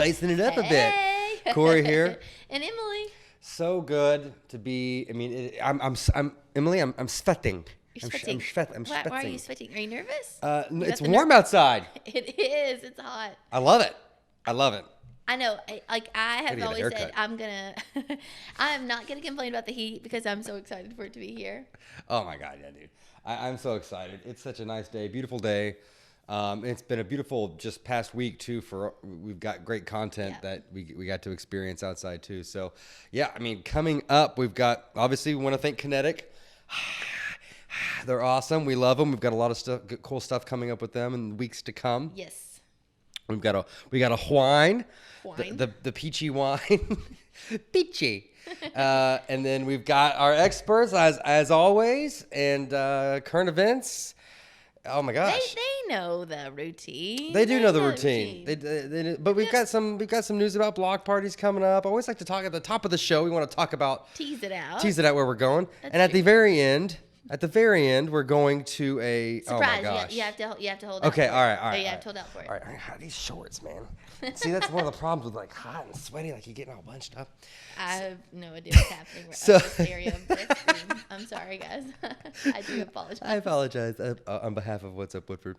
spicing it up a bit. Hey. Corey here. And Emily. So good to be. I mean, I'm Emily. I'm sweating. You're sweating. I'm Why are sweating. you sweating? Are you nervous? It's warm outside. It is. It's hot. I love it. I love it. I know. I have Gotta get a always said haircut. I'm not gonna complain about the heat because I'm so excited for it to be here. Oh my God, yeah, dude. I'm so excited. It's such a nice day, beautiful day. It's been a beautiful just past week too. We've got great content that we got to experience outside too. So yeah, I mean, coming up, we've got obviously we want to thank Kinetic. They're awesome. We love them. We've got a lot of stuff, cool stuff coming up with them in weeks to come. Yes. We got a wine. Wine. The peachy wine. Peachy. And then we've got our experts as always, and current events. Oh my gosh. They know the routine. They do know the routine. But we've got some news about block parties coming up. I always like to talk at the top of the show. We want to talk about Tease it out where we're going. That's and at true. the very end, we're going to a surprise. Oh my gosh. You have to hold out. Okay, for all it. right, all right. You have to hold out for it. All right, these shorts, man. See, that's one of the problems with like hot and sweaty, like you're getting all bunched up. I have no idea what's happening. So- So this area of this room. I'm sorry, guys. I do apologize. I apologize on behalf of What's Up Woodford.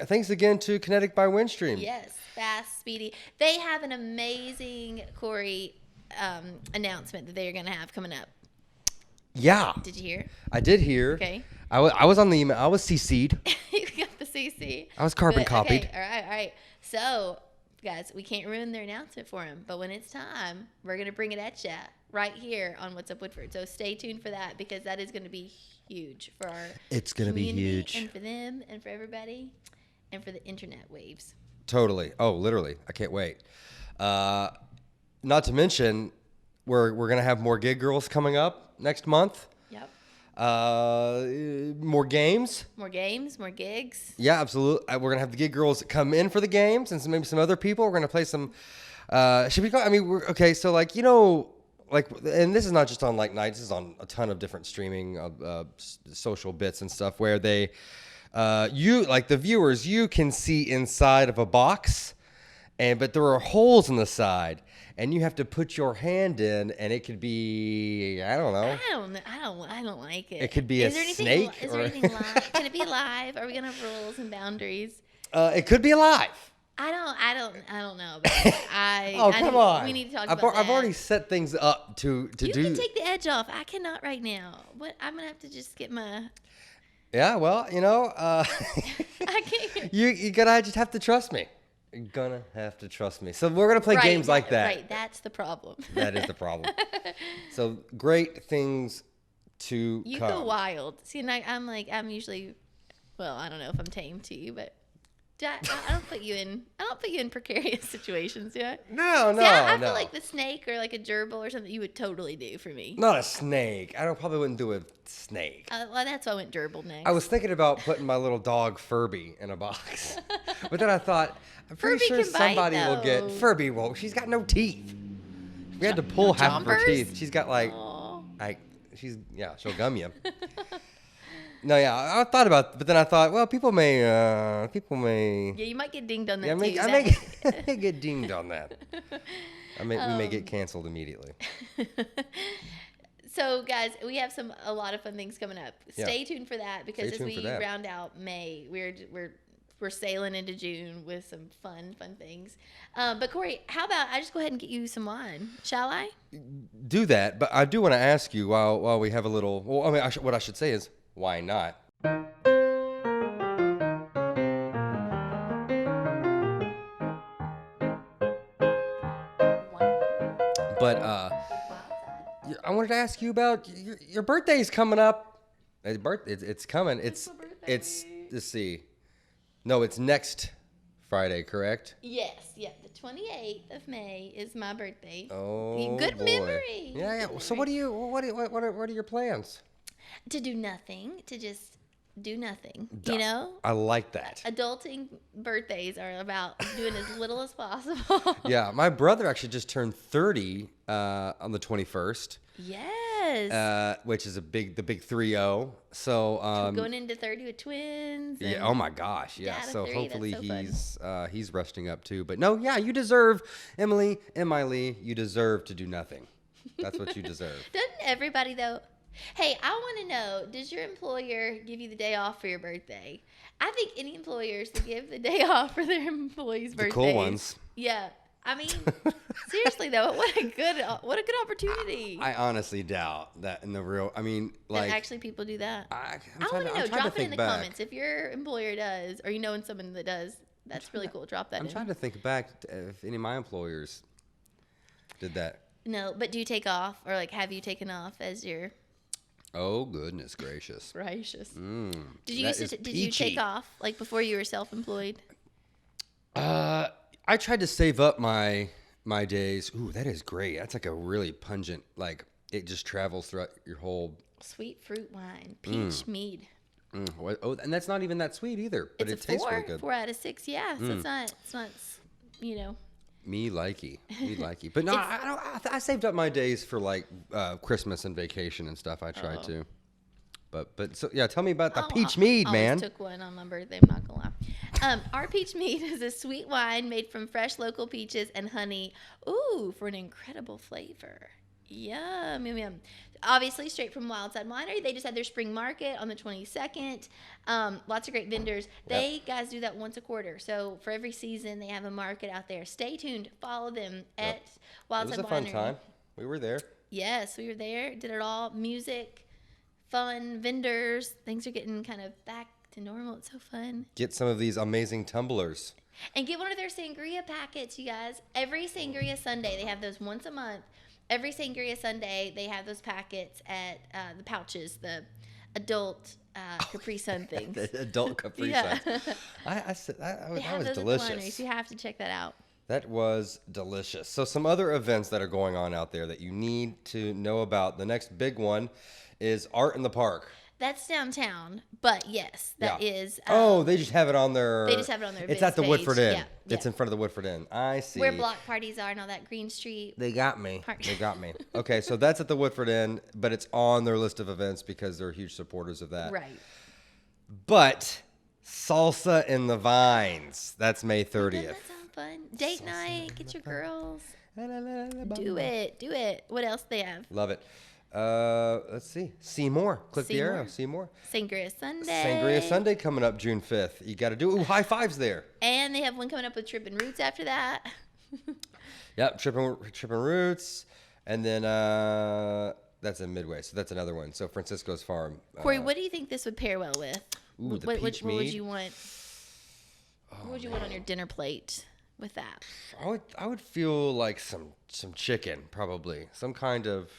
Thanks again to Kinetic by Windstream. Yes, fast, speedy. They have an amazing Corey announcement that they're gonna have coming up. Yeah, Did you hear? I did hear. Okay. I was on the email. I was CC'd. You got the CC. I was carbon But, copied. Okay, all right. So, guys, we can't ruin their announcement for them, but when it's time, we're gonna bring it at ya right here on What's Up Woodford. So stay tuned for that because that is gonna be huge for our It's gonna be community huge. and for them and for everybody and for the internet waves. Totally. Oh, literally. I can't wait. Not to mention, we're gonna have more gig girls coming up next month. Yep. More games. More games, more gigs. Yeah, absolutely. We're gonna have the gig girls come in for the games, and maybe some other people. We're gonna play some. Should we go? I mean, okay. So like and this is not just on like nights. This is on a ton of different streaming, social bits and stuff where they, you like the viewers, you can see inside of a box, but there are holes in the side. And you have to put your hand in, and it could be, I don't know. I don't like it. It could be a snake. Is there anything live? Can it be live? Are we gonna have rules and boundaries? It could be alive. I don't know. But Oh, come on. We need to talk I've about that. I've already set things up to You do. can take the edge off. I cannot right now. What? I'm gonna have to just get my. Yeah, well, I can't. you gotta just have to trust me. You're gonna have to trust me. So we're gonna play games like that. Right, that's the problem. That is the problem. So great things to You come. go wild. See, and I'm usually, well, I don't know if I'm tame to you, but I don't put you in precarious situations, do I? No, See, I no. feel like the snake or like a gerbil or something you would totally do for me. Not a snake. Probably wouldn't do a snake. Well, that's why I went gerbil next. I was thinking about putting my little dog Furby in a box, but then I thought, I'm pretty Furby sure can bite, somebody will get though. Furby. Won't. She's got no teeth. We had to pull half of her chompers? teeth. She's got like, Aw. she'll gum you. No, yeah, I thought about, but then I thought, well, people may. Yeah, you might get dinged on that Yeah, too. I may get dinged on that. We may get canceled immediately. So, guys, we have a lot of fun things coming up. Yeah. Stay tuned for that because Stay as tuned we for that. round out May, we're sailing into June with some fun things. But Corey, how about I just go ahead and get you some wine? Shall I? Do that, but I do want to ask you while we have a little. Well, I mean, what I should say is, why not? But I wanted to ask you about your birthday's coming up. It's coming. It's let's see. No, it's next Friday, correct? Yes, yeah. The 28th of May is my birthday. Oh, good boy. memory. Yeah. Good So memory. what are your plans? To do nothing, to just do nothing. You know, I like that. adulting birthdays are about doing as little as possible. Yeah, my brother actually just turned 30 on the 21st. Yes. Yes. which is the big 3-0. So Going into 30 with twins. yeah. Oh my gosh. Yeah. dad of So 3, hopefully that's so he's resting up too. But no, yeah, you deserve, Emily, you deserve to do nothing. That's what you deserve. Doesn't everybody though? Hey, I want to know, does your employer give you the day off for your birthday? I think any employers that give the day off for their employees' birthdays. The cool ones. Yeah. I mean, seriously though, what a good opportunity. I honestly doubt that in the real. I mean, like that actually people do that. I'm I want to know. I'm trying Drop to it in think the back. comments if your employer does, or you know someone that does. That's really cool. Drop that I'm in. trying to think back if any of my employers did that. No, but do you take off, or like have you taken off as your Oh goodness gracious! gracious? Mm, Did you that used to, is did you peachy. take off like before you were self-employed? I tried to save up my days. Ooh, that is great. That's like a really pungent. Like it just travels throughout your whole. Sweet fruit wine, peach mead. Oh, and that's not even that sweet either, but It's it a tastes 4, really good. 4 out of 6. Yeah, so it's not, you know. Me likey. But no, I saved up my days for like Christmas and vacation and stuff. I tried to. But so yeah, tell me about the peach mead, I man. almost took one on my birthday. I'm not gonna lie. Our peach mead is a sweet wine made from fresh local peaches and honey. Ooh, for an incredible flavor. Yum, yum, yum. Obviously, straight from Wildside Winery. They just had their spring market on the 22nd. Lots of great vendors. They guys do that once a quarter. So for every season, they have a market out there. Stay tuned. Follow them at Wildside Winery. It was a fun time. We were there. Yes, we were there. Did it all. Music, fun, vendors. Things are getting kind of back to normal. It's so fun. Get some of these amazing tumblers. And get one of their sangria packets, you guys. Every sangria Sunday, they have those once a month. Every sangria Sunday, they have those packets at the pouches, the adult Capri Sun things. The adult Capri Suns. I said that was those delicious. At the wineries. You have to check that out. That was delicious. So some other events that are going on out there that you need to know about. The next big one is Art in the Park. That's downtown, but yes, that is. They just have it on their. They just have it on their. It's at the page. Woodford Inn. Yeah, It's in front of the Woodford Inn. I see. Where block parties are and all that Green Street. They got me. Park. They got me. Okay, so that's at the Woodford Inn, but it's on their list of events because they're huge supporters of that. Right. But Salsa in the Vines. That's May 30th. Doesn't that sound fun? Date night. Get your girls. Do it. What else they have? Love it. Let's see. Seymour. Click the arrow. Seymour. Sangria Sunday. Sangria Sunday coming up June 5th. You got to do. Ooh, high fives there. And they have one coming up with Trippin' Roots after that. Yep, Trippin' Roots, and then that's in Midway, so that's another one. So Francisco's Farm. Corey, what do you think this would pair well with? Ooh, the what peach would mead. you want? What would you want on your dinner plate with that? I would feel like some chicken probably, some kind of,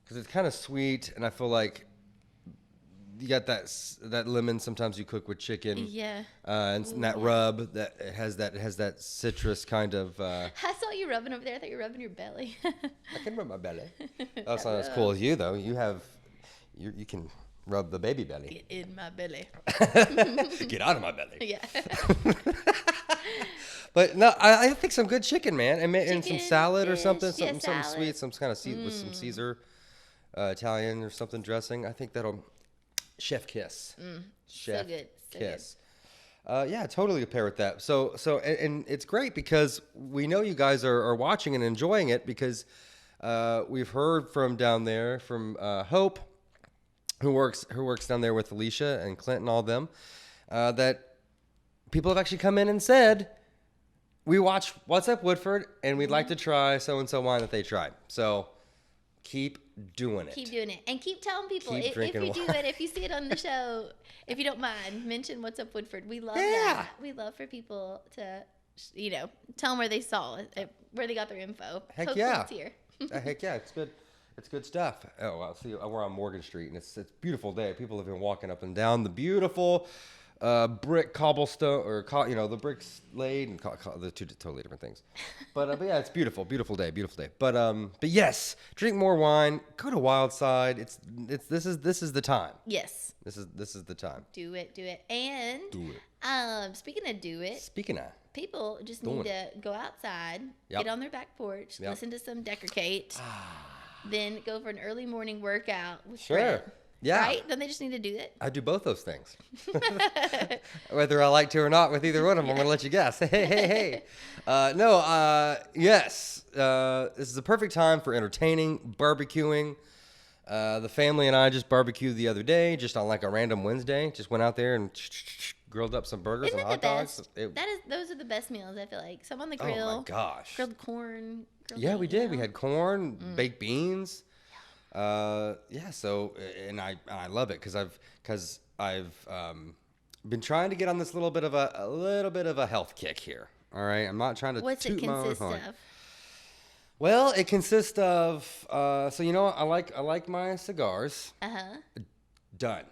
because it's kind of sweet, and I feel like you got that lemon sometimes you cook with chicken. Yeah. And that rub that has that citrus kind of. I saw you rubbing over there. I thought you were rubbing your belly. I can rub my belly. That's not as cool as you though. You can rub the baby belly. Get in my belly. Get out of my belly. Yeah. But no, I think some good chicken, man, and some Chicken, salad or fish, something, yeah, something salad. sweet, some kind of with some Caesar Italian or something dressing. I think that'll chef kiss. Chef good, so kiss. Yeah, totally pair with that. So and it's great because we know you guys are watching and enjoying it because we've heard from down there from Hope, who works down there with Alicia and Clint and all them, that people have actually come in and said, we watch What's Up Woodford and we'd like to try so-and-so wine that they tried. So keep doing it. Keep doing it. And keep telling people. Keep If drinking you do wine. it, if you see it on the show, if you don't mind, mention What's Up Woodford. We love Yeah. that. We love for people to, tell them where they saw it, where they got their info. Heck Hopefully yeah. It's here. Heck yeah, it's good. It's good stuff. Oh, wow. See, we're on Morgan Street, and it's a beautiful day. People have been walking up and down the beautiful brick cobblestone, or the bricks laid, and the two totally different things. But yeah, it's beautiful day. But yes, drink more wine. Go to Wildside. This is the time. Yes. This is the time. Do it. And Do it. speaking of do it, Speaking of, people just Doing need to go outside, Yep. get on their back porch, Yep. listen to some Decker Kate. then go for an early morning workout with Sure. Brett. Yeah. Right? Don't they just need to do it? I do both those things. Whether I like to or not with either one of them, I'm going to let you guess. Hey. Yes. This is the perfect time for entertaining, barbecuing. The family and I just barbecued the other day, just on like a random Wednesday. Just went out there and grilled up some burgers Isn't and that the hot best? dogs. Those are the best meals, I feel like. Some on the grill. Oh my gosh. Grilled corn. Grilled Yeah, we meat, did. you We know? had corn, baked beans. So and I love it because I've been trying to get on this little bit of a health kick here. All right, I'm not trying to. What's it toot my own consist horn. of? Well, it consists of so I like my cigars. Done.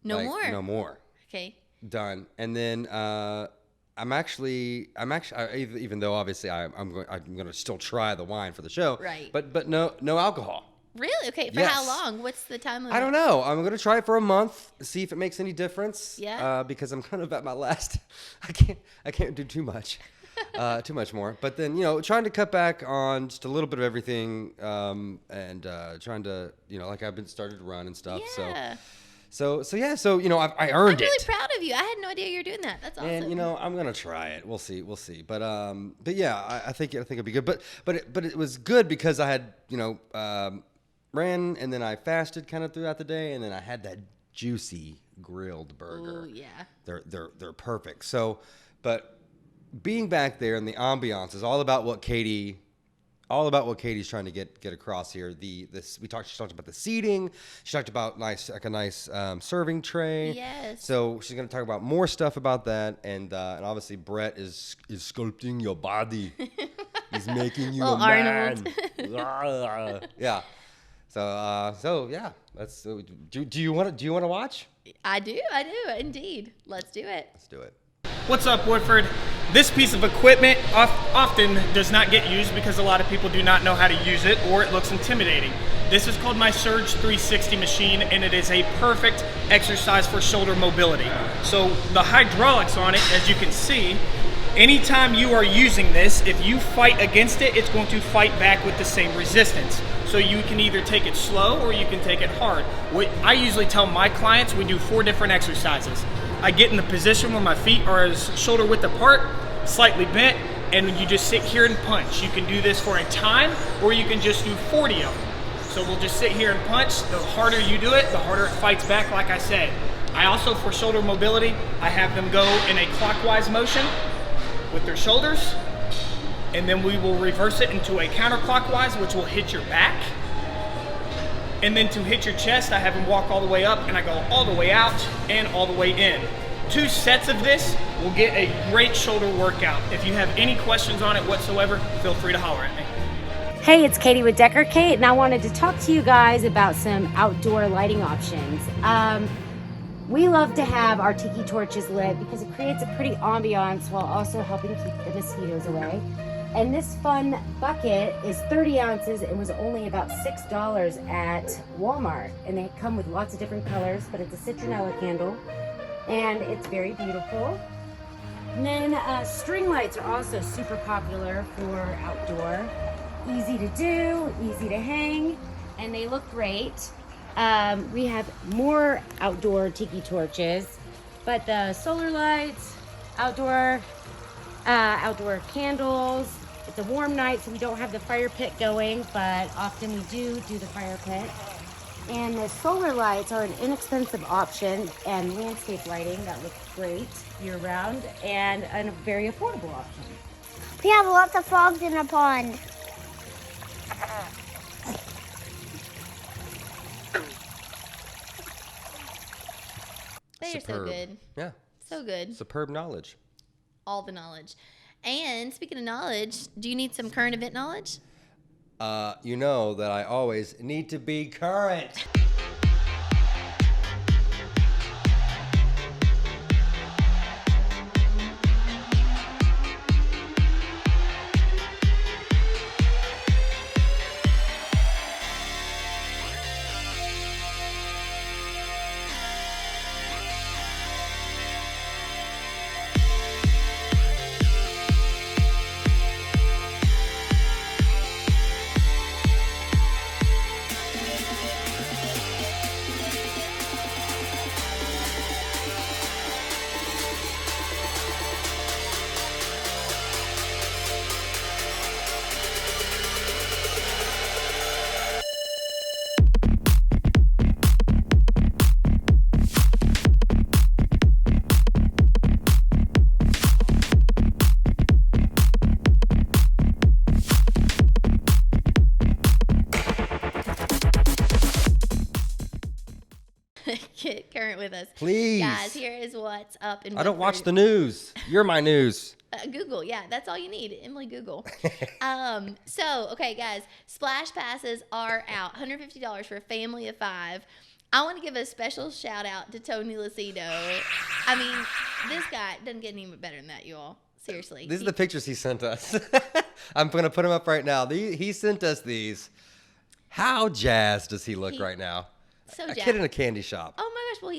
No Like, more. No more. Okay. Done. And then I'm actually even though obviously I'm going to still try the wine for the show. Right. But no alcohol. Really? Okay. For Yes. how long? What's the time limit? I don't know. I'm going to try it for a month, see if it makes any difference. Yeah. Because I'm kind of at my last. I can't do too much. Too much more. But then, trying to cut back on just a little bit of everything, and trying to, like I've been started to run and stuff. Yeah. So I earned I'm it. really proud of you. I had no idea you were doing that. That's awesome. And I'm gonna try it. We'll see. But yeah, I think it'll be good. But it was good because I had ran and then I fasted kind of throughout the day, and then I had that juicy grilled burger. Ooh, yeah. They're perfect. So, but being back there and the ambiance is all about what Katie's trying to get across here. She talked about the seating. She talked about a nice serving tray. Yes. So she's going to talk about more stuff about that, and obviously Brett is sculpting your body. He's making you a Little man. Arnold. Yeah. So yeah. Do you want to watch? I do, indeed. Let's do it. Let's do it. What's up, Woodford? This piece of equipment often does not get used because a lot of people do not know how to use it, or it looks intimidating. This is called my Surge 360 machine, and it is a perfect exercise for shoulder mobility. So the hydraulics on it, as you can see, anytime you are using this, if you fight against it, it's going to fight back with the same resistance. So you can either take it slow or you can take it hard. What I usually tell my clients, we do 4 different exercises. I get in the position where my feet are as shoulder width apart, slightly bent, and you just sit here and punch. You can do this for a time, or you can just do 40 of them. So we'll just sit here and punch. The harder you do it, the harder it fights back, like I said. I also, for shoulder mobility, I have them go in a clockwise motion with their shoulders, and then we will reverse it into a counterclockwise, which will hit your back. And then to hit your chest, I have them walk all the way up, and I go all the way out and all the way in. 2 sets of this will get a great shoulder workout. If you have any questions on it whatsoever, feel free to holler at me. Hey, it's Katie with Decker Kate, and I wanted to talk to you guys about some outdoor lighting options. We love to have our tiki torches lit because it creates a pretty ambiance while also helping keep the mosquitoes away. And this fun bucket is 30 ounces and was only about $6 at Walmart. And they come with lots of different colors, but it's a citronella candle, and it's very beautiful. And then string lights are also super popular for outdoor. Easy to do, easy to hang, and they look great. We have more outdoor tiki torches, but the solar lights, outdoor candles. It's a warm night, so we don't have the fire pit going, but often we do the fire pit. And the solar lights are an inexpensive option, and landscape lighting that looks great year round, and a very affordable option. We have lots of frogs in the pond. They are so Superb. good. Yeah. So good. Superb knowledge. All the knowledge. And speaking of knowledge, do you need some current event knowledge? You know that I always need to be current. with us. Please. Guys, here is what's up in I don't watch Woodford. the news. You're my news. Google, yeah, that's all you need. Emily, Google. Okay, guys, splash passes are out. $150 for a family of 5. I want to give a special shout out to Tony Lucido. I mean, this guy doesn't get any better than that, you all. Seriously. These are the pictures he sent us. I'm going to put them up right now. He sent us these. How jazzed does he look right now? So a jazzed. kid in a candy shop. Oh my gosh, well,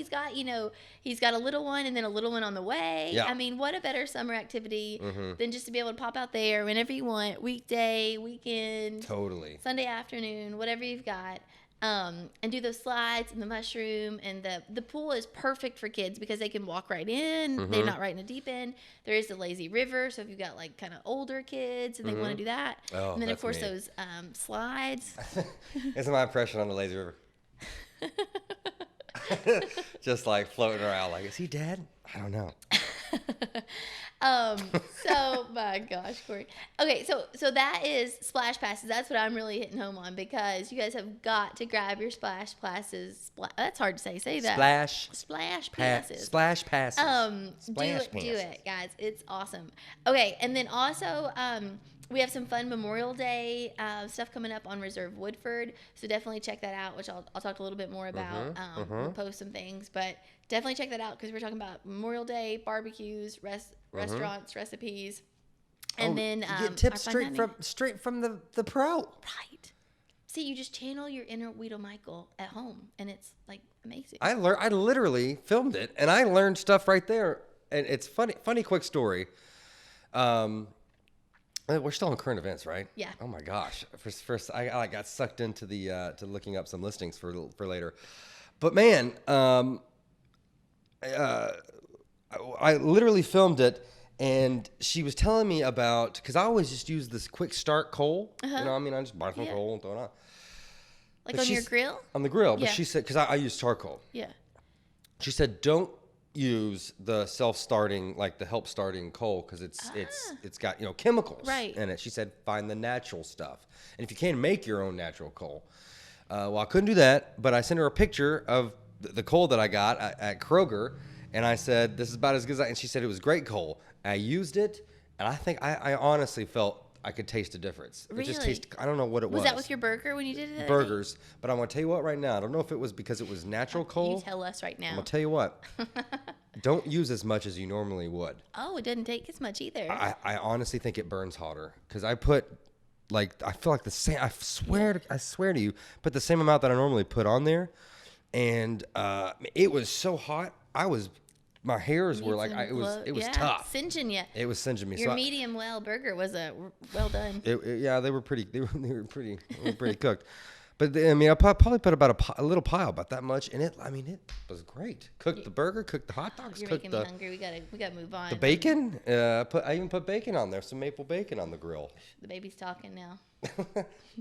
he's got a little one and then a little one on the way. Yeah. I mean, what a better summer activity than just to be able to pop out there whenever you want, weekday, weekend, Totally. Sunday afternoon, whatever you've got. And do those slides and the mushroom, and the pool is perfect for kids because they can walk right in. They're not right in the deep end. There is the lazy river, so if you've got like kind of older kids and they want to do that, Oh, and then of that's course me. those slides. This is my impression on the lazy river. Just like floating around, like, is he dead? I don't know. So my gosh, Corey. Okay, so that is splash passes. That's what I'm really hitting home on because you guys have got to grab your splash passes. That's hard to say. Say that. Splash passes. Splash passes. Do it, guys. It's awesome. Okay, and then also we have some fun Memorial Day stuff coming up on Reserve Woodford, so definitely check that out, which I'll talk a little bit more about. We'll post some things, but definitely check that out because we're talking about Memorial Day barbecues, restaurants, recipes, and then you get tips our fun straight from the pro. right. See, you just channel your inner Weedle Michael at home, and it's like amazing. I literally filmed it, and I learned stuff right there. And it's funny quick story. We're still on current events, right? Yeah. Oh my gosh. First, I got sucked into the to looking up some listings for later. But man, I literally filmed it, and she was telling me about, because I always just use this quick start coal. You know, what I mean, I just buy some coal and throw it on. Like But on your she's- grill? On the grill, but Yeah. she said, because I use charcoal. Yeah. She said, don't use the self-starting, like the help starting coal, because it's got chemicals Right. in it. She said, find the natural stuff, and if you can, make your own natural coal. Well, I couldn't do that, but I sent her a picture of the coal that I got at Kroger, and I said, this is about as good as and she said it was great coal. I used it, and I think I honestly felt I could taste a difference. It just Really? tasted, I don't know what it was. Was that with your burger when you did it? burgers? But I'm gonna tell you what right now. I don't know if it was because it was natural coal. You tell us right I'm now. gonna tell you what. Don't use as much as you normally would. Oh, it doesn't take as much either. I honestly think it burns hotter because I put I feel like the same. I swear to you, put the same amount that I normally put on there, and it was so hot. My hairs were like it was tough. Singeing you. It was singeing me. Your So medium well burger was well done. yeah, they were pretty cooked. But I probably put about a little pile, about that much, and it was great. Cooked the burger, cooked the hot dogs, You're cooked making me the hungry. We gotta move on. the bacon. I even put bacon on there, some maple bacon on the grill. The baby's talking now. So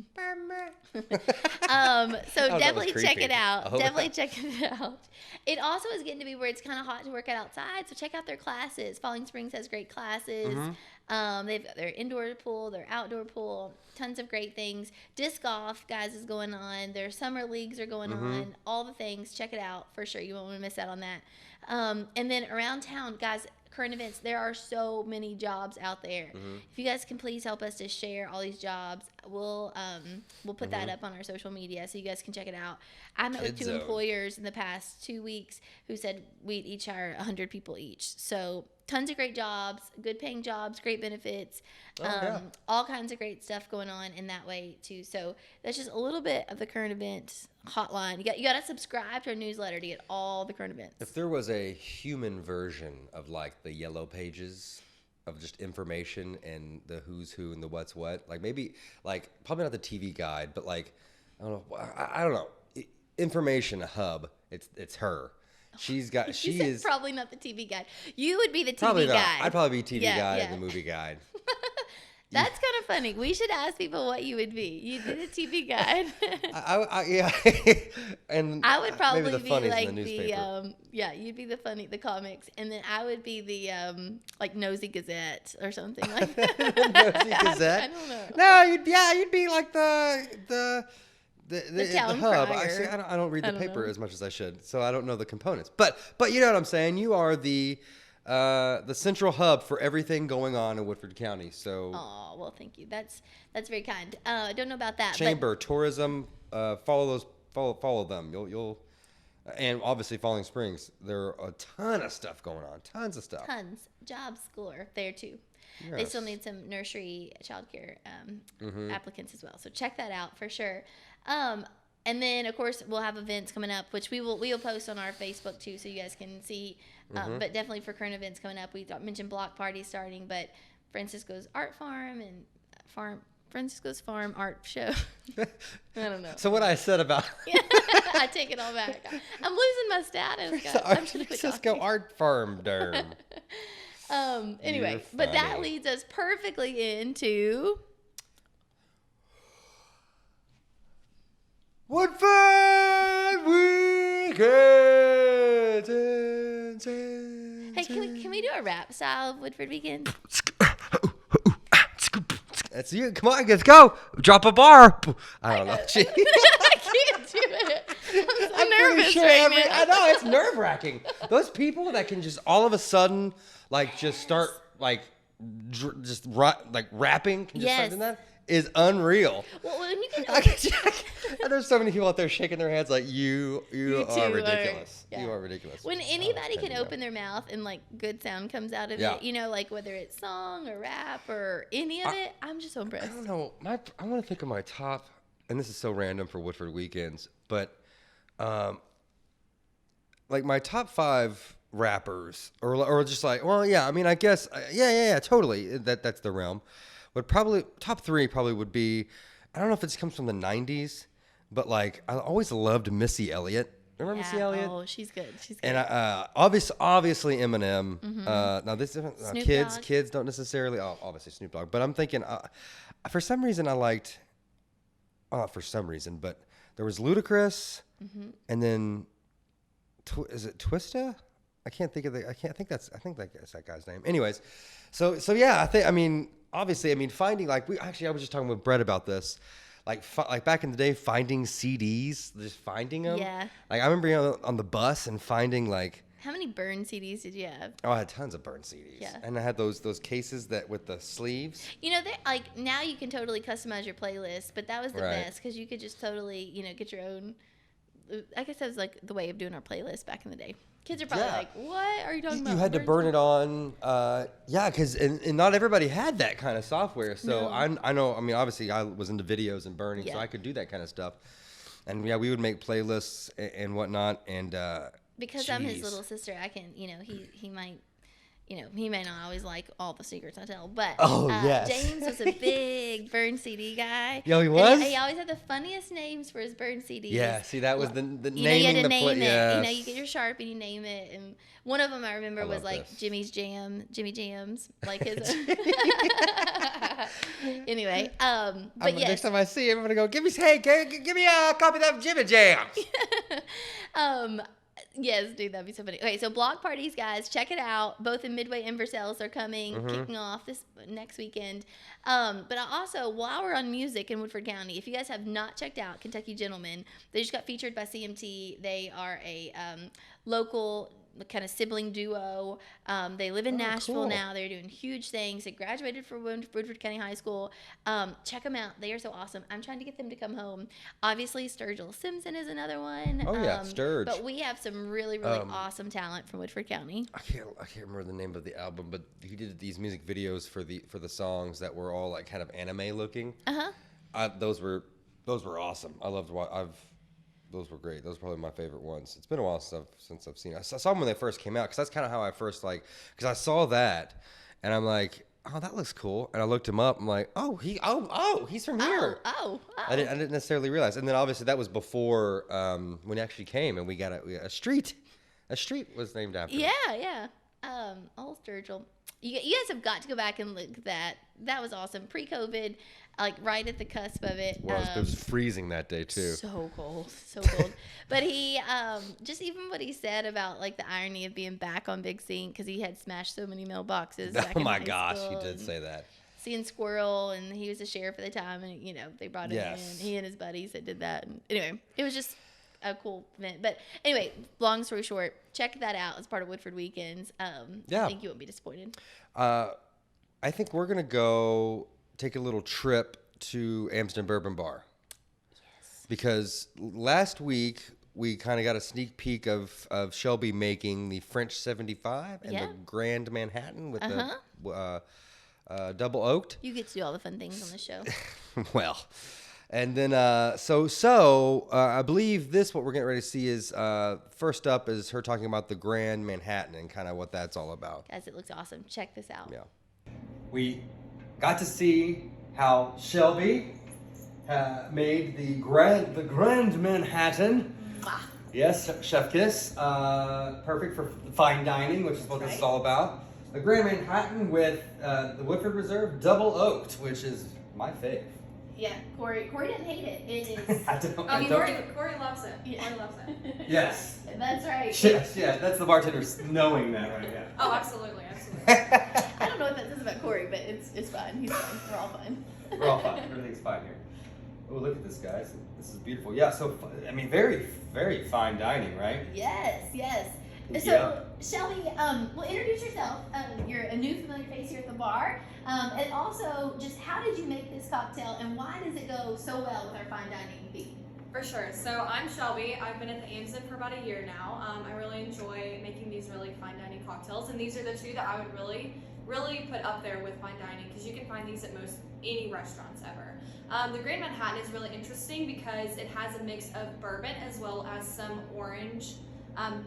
that was definitely check creepy. it out. Oh. Definitely check it out. It also is getting to be where it's kind of hot to work out outside. So check out their classes. Falling Springs has great classes. They've got their indoor pool, their outdoor pool, tons of great things. Disc golf, guys, is going on. Their summer leagues are going on. All the things. Check it out for sure. You won't want to miss out on that. And then around town, guys, current events, there are so many jobs out there. If you guys can please help us to share all these jobs, we'll put that up on our social media so you guys can check it out. I met with Kid 2 Zone. employers in the past 2 weeks who said we'd each hire 100 people each. So tons of great jobs, good paying jobs, great benefits, yeah. all kinds of great stuff going on in that way too. So that's just a little bit of the current event hotline. You got to subscribe to our newsletter to get all the current events. If there was a human version of like the yellow pages of just information and the who's who and the what's what, like maybe like probably not the TV guide, but like I don't know, information hub. It's her. She You said is probably not the TV guide. You would be the TV probably not. guide. I'd probably be TV Yeah, guide yeah. and the movie guide. That's kind of funny. We should ask people what you would be. You'd be the TV guide. Yeah, and I would probably maybe the be funnies like in the newspaper. you'd be the comics, and then I would be the like Nosy Gazette or something like that. Nosy Gazette? I don't know. No, you'd be like the the town hub. crier. I don't read the don't paper know. as much as I should, so I don't know the components. But you know what I'm saying. You are the central hub for everything going on in Woodford County. So Oh, well, thank you. That's very kind. I don't know about that. chamber, tourism, follow them. You'll and obviously Falling Springs. There are a ton of stuff going on. Tons of stuff. Tons. Jobs galore there too. They still need some nursery childcare applicants as well. So check that out for sure. And then of course we'll have events coming up, which we will post on our Facebook too, so you guys can see. But definitely for current events coming up, we mentioned block parties starting, but Francisco's Art Farm and Francisco's Farm Art Show. I don't know. So what I said about I take it all back. I'm losing my status, guys. I'm just Francisco Art Farm Derm. Anyway, You're but that funny. leads us perfectly into Woodford Weekend. Hey, can we do a rap style of Woodford Weekend? That's you. Come on, let's go. Drop a bar. I don't know. I can't do it. I'm so nervous right now. I know it's nerve wracking. Those people that can just all of a sudden like just start like rapping, can just start doing that is unreal. Well, when you get There's so many people out there shaking their heads like you You are two ridiculous. are- yeah. You are ridiculous. when anybody can open their mouth and like good sound comes out of Yeah. it, you know, like whether it's song or rap or any of it, I'm just so I impressed. don't know. I want to think of my top, and this is so random for Woodford weekends, but like my top 5 rappers, or just like, well, yeah. I mean, I guess, yeah, totally. That's the realm. But probably top 3 probably would be, I don't know if it comes from the '90s, but like I always loved Missy Elliott. Remember Missy Elliott? Oh, she's good. She's good. And obviously Eminem. Now this isn't Snoop kids. Dogg. Kids don't necessarily. Obviously Snoop Dogg. But I'm thinking, for some reason I liked. Well, not for some reason, but there was Ludacris, and then is it Twista? I think that's that guy's name. Anyways, so yeah, obviously, finding I was just talking with Brett about this. Like back in the day, finding CDs, just finding them. Yeah. Like I remember being on the bus and finding like, How many burn CDs did you have? I had tons of burn CDs. Yeah. And I had those cases that with the sleeves. You know, like now you can totally customize your playlist, but that was the Right. best because you could just totally, get your own. I guess that was like the way of doing our playlist back in the day. Kids are probably Yeah. like, "What are you talking about?" You had to Burn burn it on, because and not everybody had that kind of software. So No. I know. Obviously, I was into videos and burning, so Yeah. I could do that kind of stuff. And yeah, we would make playlists and whatnot. And Because I'm his geez. little sister, I can, he might, he may not always like all the secrets I tell, but Oh, yes. James was a big burn CD guy. Yo, he And was? he always had the funniest names for his burn CDs. Yeah, see, that was the You had naming to the name it. yes. You get your Sharpie, you name it, and one of them I remember was love like this. Jimmy Jams, like his. Anyway, but yes, Next time I see him, I'm gonna go give me a copy of that Jimmy Jams. yes, dude, that'd be so funny. Okay, so block parties, guys, check it out. Both in Midway and Versailles are coming, kicking off this next weekend. But I also, while we're on music in Woodford County, if you guys have not checked out Kentucky Gentlemen, they just got featured by CMT. They are a local kind of sibling duo. They live in Nashville cool. now. They're doing huge things. They graduated from Woodford County High School. Check them out. They are so awesome. I'm trying to get them to come home. Obviously, Sturgill Simpson is another one. Oh, yeah, Sturge. But we have some really, really awesome talent from Woodford County. I can't remember the name of the album, but he did these music videos for the songs that were all like kind of anime looking. Those were awesome. I loved those were great. Those were probably my favorite ones. It's been a while since I've seen it. I saw them when they first came out because that's kind of how I first because I saw that and I'm like, oh, that looks cool. And I looked him up. I'm like, he's from here. Oh. I didn't necessarily realize. And then obviously that was before when he actually came and we got a street. A street was named after him. Yeah. Old Sturgill. You guys have got to go back and look at that. That was awesome. Pre-COVID, like right at the cusp of it. It was freezing that day too. So cold. But he, just even what he said about like the irony of being back on Big Scene because he had smashed so many mailboxes. Back Oh in my high gosh, he school did and say that. seeing Squirrel, and he was a sheriff at the time, and they brought him Yes. in. He and his buddies that did that. And anyway, it was just a cool event. But anyway, long story short, check that out as part of Woodford Weekends. Yeah. I think you won't be disappointed. I think we're gonna go take a little trip to Amsterdam Bourbon Bar. Yes. Because last week we kind of got a sneak peek of Shelby making the French 75 and the Grand Manhattan with the double oaked. You get to do all the fun things on the show. Well, and then I believe what we're getting ready to see is first up is her talking about the Grand Manhattan and kind of what that's all about. Guys, it looks awesome. Check this out. Yeah. We got to see how Shelby made the Grand Manhattan. Mwah. Yes, Chef Kiss. Perfect for fine dining, which is what this is all about. The Grand Manhattan with the Woodford Reserve double oaked, which is my fave. Yeah, Corey didn't hate it. It is. Corey loves it. Yeah. Corey loves it. Yes. That's right. Yes, yeah, that's the bartender knowing that right now. Oh, absolutely. I don't know what that says about Corey, but it's fine. He's fine. We're all fine. We're all fine. Everything's fine here. Oh, look at this, guys. This is beautiful. Yeah, so, very, very fine dining, right? Yes. So, Yeah. Shelby, well, introduce yourself. You're a new familiar face here at the bar. And also, just how did you make this cocktail, and why does it go so well with our fine dining theme? For sure. So I'm Shelby. I've been at the Amazon for about a year now. I really enjoy making these really fine dining cocktails, and these are the two that I would really put up there with fine dining, because you can find these at most any restaurants ever. The Grand Manhattan is really interesting because it has a mix of bourbon as well as some orange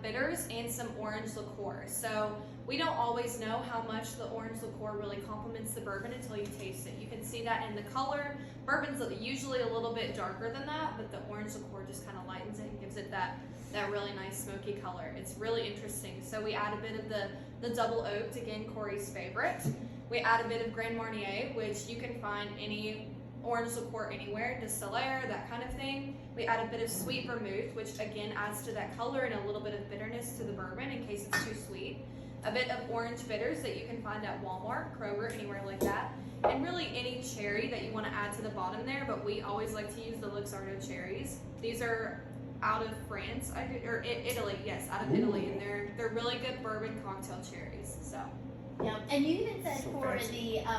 bitters and some orange liqueur. So we don't always know how much the orange liqueur really complements the bourbon until you taste it. You can see that in the color. Bourbon's usually a little bit darker than that, but the orange liqueur just kind of lightens it and gives it that really nice smoky color. It's really interesting. So we add a bit of the double oaked, again, Corey's favorite. We add a bit of Grand Marnier, which you can find any orange liqueur anywhere, distillère, that kind of thing. We add a bit of sweet vermouth, which again adds to that color and a little bit of bitterness to the bourbon in case it's too sweet. A bit of orange bitters that you can find at Walmart, Kroger, anywhere like that. And really any cherry that you want to add to the bottom there, but we always like to use the Luxardo cherries. These are out of France, or Italy, yes, out of Italy, and they're really good bourbon cocktail cherries. So. Yeah, and you even said So for fancy. the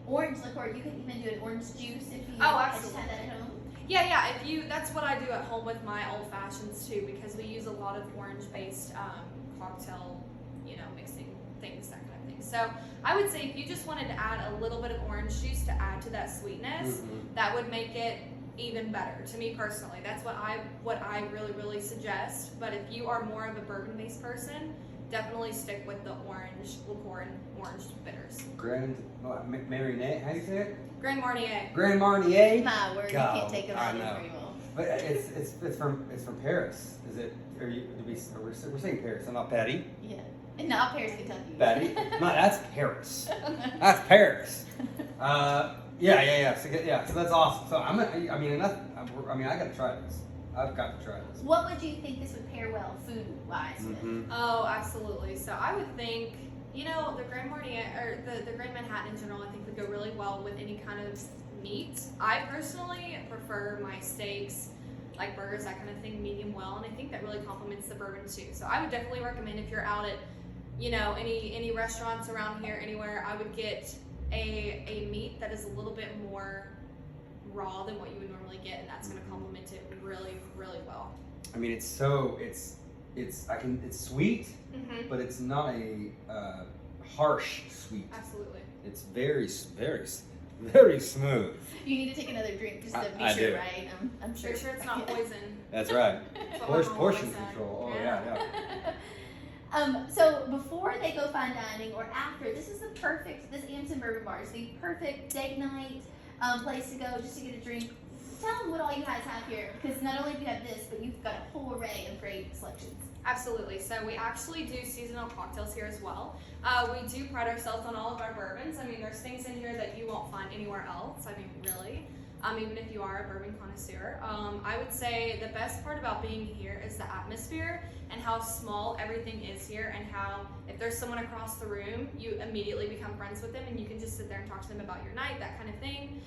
orange liqueur, you could even do an orange juice if you Oh, just had that at home. Yeah. That's what I do at home with my old fashions too, because we use a lot of orange-based cocktail, mixing things, that kind of thing. So I would say if you just wanted to add a little bit of orange juice to add to that sweetness, that would make it even better to me personally. That's what I really suggest. But if you are more of a bourbon-based person, definitely stick with the orange liqueur and orange bitters. Grand Marnier, how do you say it? Grand Marnier. Grand Marnier. My word, you God, can't take them I out know. very well. But it's from Paris. Is it? We're saying Paris. I'm not Patty. Yeah, and not Paris, Kentucky. Patty. No, that's Paris. That's Paris. Yeah. So that's awesome. So I got to try this. I've got to try this. What would you think this would pair well food-wise with? Oh, absolutely. So I would think, the Grand Marnier, or the Grand Manhattan in general, I think would go really well with any kind of meat. I personally prefer my steaks, like burgers, that kind of thing, medium well, and I think that really complements the bourbon too. So I would definitely recommend, if you're out at, any restaurants around here, anywhere, I would get a meat that is a little bit more raw than what you would normally get, and that's going to complement it really well. I mean, it's sweet, but it's not a harsh sweet. Absolutely. It's very smooth. You need to take another drink just to be I sure, do. right? I'm sure. Make sure it's not poison. That's right. That's what my mom always Portion said. control. Oh yeah. So before they go fine dining or after, this Amazon Bourbon Bar is the perfect date night place to go just to get a drink. Tell them what all you guys have here, because not only do you have this, but you've got a whole array of great selections. Absolutely. So we actually do seasonal cocktails here as well. We do pride ourselves on all of our bourbons. I mean, there's things in here that you won't find anywhere else. I mean, really. even if you are a bourbon connoisseur. I would say the best part about being here is the atmosphere and how small everything is here, and how if there's someone across the room, you immediately become friends with them and you can just sit there and talk to them about your night, that kind of thing.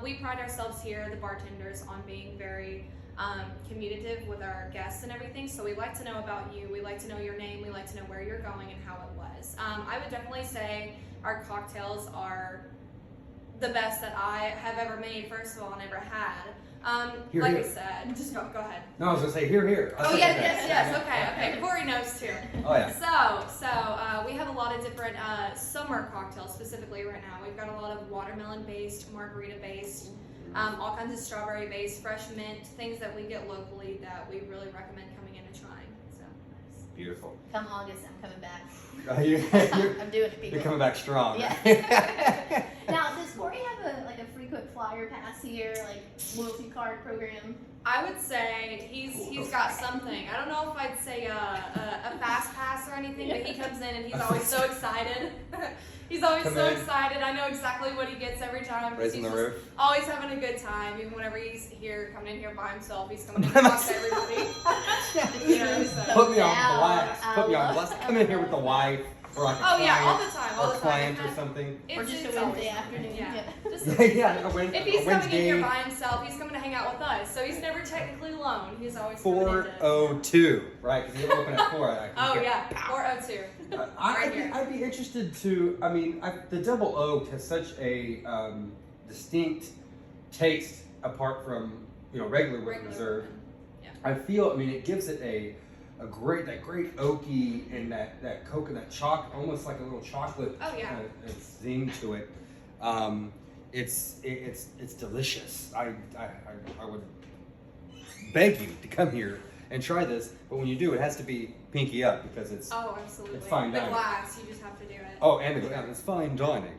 We pride ourselves here, the bartenders, on being very communicative with our guests and everything. So we like to know about you, we like to know your name, we like to know where you're going and how it was. I would definitely say our cocktails are the best that I have ever made, first of all, and ever had. Here, like here. I said, just go ahead. No, I was gonna say here. Oh yes, okay. Corey knows too. Oh yeah. So we have a lot of different summer cocktails specifically right now. We've got a lot of watermelon-based, margarita-based, all kinds of strawberry-based, fresh mint, things that we get locally that we really recommend coming in and trying. So Beautiful. Come August, I'm coming back. You're I'm doing it, people. coming back strong. Yeah. Now, does Corey have a frequent flyer pass here, like loyalty card program? I would say he's got something. I don't know if I'd say a fast pass or anything, but he comes in and he's always so excited. He's always Come so in. excited. I know exactly what he gets every time. Raising He's the just roof. always having a good time. Even whenever he's here, coming in here by himself, he's coming in to talk to everybody. You know, so. Put me on Now, blast. Put me on I blast. love- Come in here with the wife or like a Oh client, yeah, all the time, all or the time. client or something. Or just a It's Wednesday always fun. afternoon. Yeah. Just Yeah, if he's coming in Wednesday. here by himself, he's coming to hang out with us. So he's never technically alone. He's always coming in to- 4:02, right? Because you open at 4. Oh yeah, 4:02. Right here. I'd be interested to. I mean, the double oaked has such a distinct taste apart from regular wood Regular reserve. one. Yeah. I feel. I mean, it gives it a great oaky and that coconut chocolate, almost like a little chocolate Oh, yeah. zing to it. It's delicious. I would beg you to come here and try this, but when you do, it has to be pinky up because it's Oh, absolutely. It's fine the dining. glass, you just have to do it. it's fine dining.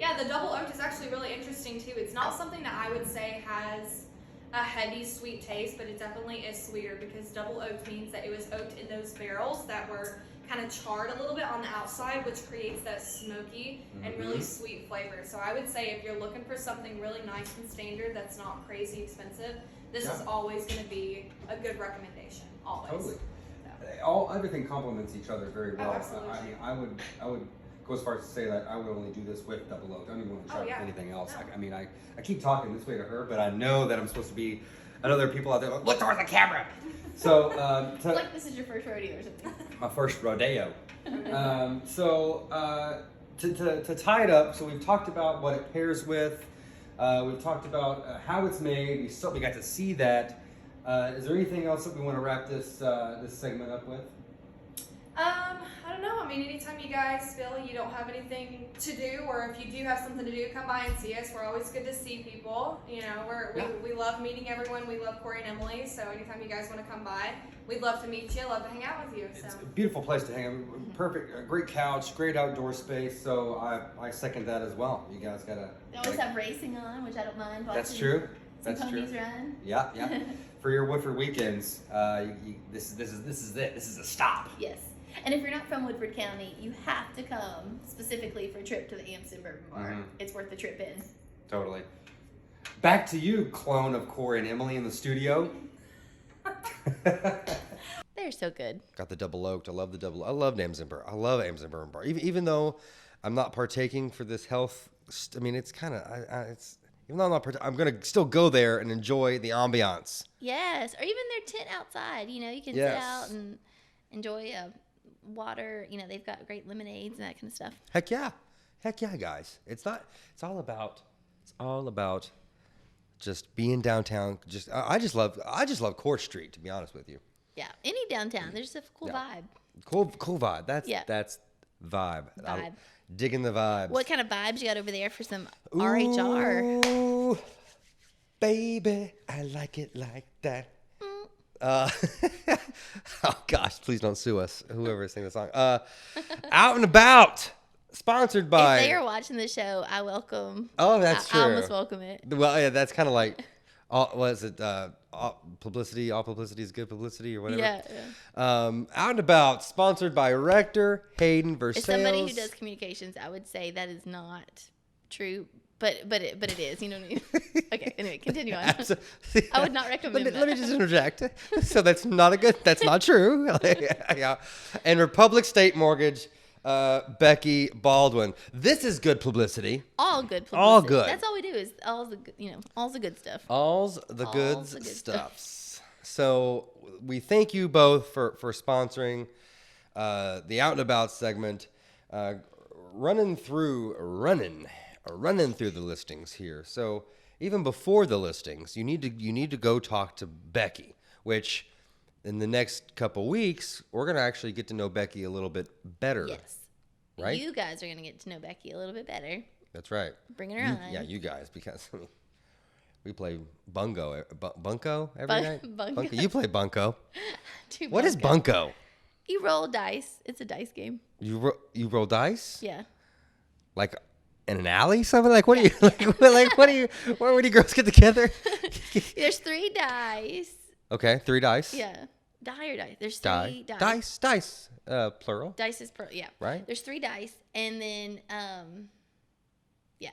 Yeah, the double oaked is actually really interesting too. It's not something that I would say has a heavy sweet taste, but it definitely is sweeter because double oaked means that it was oaked in those barrels that were kind of charred a little bit on the outside, which creates that smoky and really sweet flavor. So I would say if you're looking for something really nice and standard that's not crazy expensive, this is always going to be a good recommendation. Always. Totally. So. Everything complements each other very well. absolutely. I would go as far as to say that I would only do this with double oaked. I don't even want to try yeah. anything else. No. I keep talking this way to her, but I know that I'm supposed to be. I know there are people out there like, look towards the camera. So It's like this is your first rodeo or something. my first rodeo. To tie it up, so we've talked about what it pairs with. We've talked about how it's made. We got to see that. Is there anything else that we want to wrap this segment up with? I don't know. I mean, anytime you guys feel you don't have anything to do, or if you do have something to do, come by and see us. We're always good to see people. You know, we love meeting everyone. We love Corey and Emily. So anytime you guys want to come by, we'd love to meet you. Love to hang out with you. So. It's a beautiful place to hang out. Perfect, great couch, great outdoor space. So I second that as well. You guys gotta. They always have racing on, which I don't mind. That's watching true. some That's true. ponies run. Yeah. For your Woodford weekends, this is it. This is a stop. Yes. And if you're not from Woodford County, you have to come specifically for a trip to the Amston Bourbon Bar. Mhm. It's worth the trip in. Totally. Back to you, clone of Corey and Emily in the studio. They're so good. Got the double oaked. I love the double. I love Amston Bourbon. I love Amston Bourbon Bar. Even though I'm not partaking for this health. I mean, it's kind of it's. Even though I'm not, I'm gonna still go there and enjoy the ambiance. Yes, or even their tent outside. You know, you can sit out and enjoy water. You know, they've got great lemonades and that kind of stuff. Heck yeah, guys. It's all about just being downtown. I just love Court Street, to be honest with you. Yeah, any downtown. There's just a cool vibe. Cool vibe. That's vibe. Vibe. Digging the vibes. What kind of vibes you got over there for some RHR? Ooh, baby, I like it like that. Oh gosh, please don't sue us, whoever sang the song. Out and About, sponsored by. If they are watching the show, I welcome. Oh, that's true. I almost welcome it. Well, yeah, that's kind of like, what is it? Publicity. All publicity is good publicity, or whatever. Yeah. Out and About, sponsored by Rector Hayden Versailles. As somebody who does communications, I would say that is not true but it is. You know what I mean? Okay. Anyway, continue on. Absolutely. I would not recommend Let me just interject. So that's not true. Yeah. And Republic State Mortgage, Becky Baldwin. This is good publicity. All good publicity. All good. That's all we do is all's the good stuff. All's the good All's the good stuffs. So we thank you both for sponsoring the Out and About segment, running through the listings here. So even before the listings, you need to go talk to Becky, which in the next couple weeks we're gonna actually get to know Becky a little bit better. Yes. Right. You guys are gonna get to know Becky a little bit better. That's right. Bringing her on. Yeah, you guys, because we play bunco every night. Bunco. You play bunco. Do What is bunco? You roll dice. It's a dice game. You roll dice? Yeah. Like in an alley, something like what do you like? What do you? Where do you girls get together? There's 3 dice. Okay, 3 dice. Yeah. Die or dice. There's 3 dice. Dice. Plural. Dice is yeah. Right. There's 3 dice, and then yeah.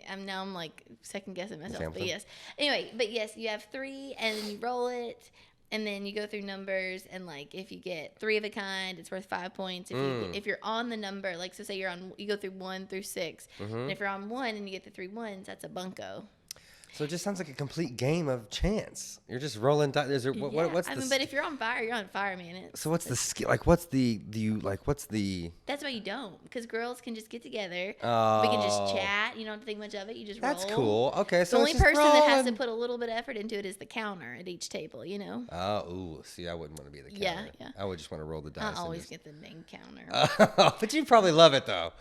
I'm like second guessing myself, Samson. but yes. Anyway, but yes, you have 3, and then you roll it, and then you go through numbers, and like if you get 3 of a kind, it's worth 5 points. If you're on the number, like so say you go through 1 through 6, and if you're on 1 and you get the 3 ones, that's a bunco. So it just sounds like a complete game of chance. You're just rolling dice. What's the? But if you're on fire, you're on fire, man. So what's the skill? Like what's the? What's the? That's why you don't, because girls can just get together. Oh. We can just chat. You don't have to think much of it. You just roll. That's cool. Okay, so The only it's just person that has to rolling. put a little bit of effort into it is the counter at each table. You know. Oh, ooh, see, I wouldn't want to be the counter. Yeah, yeah. I would just want to roll the dice. I and always just- get the dang counter. But you probably love it though.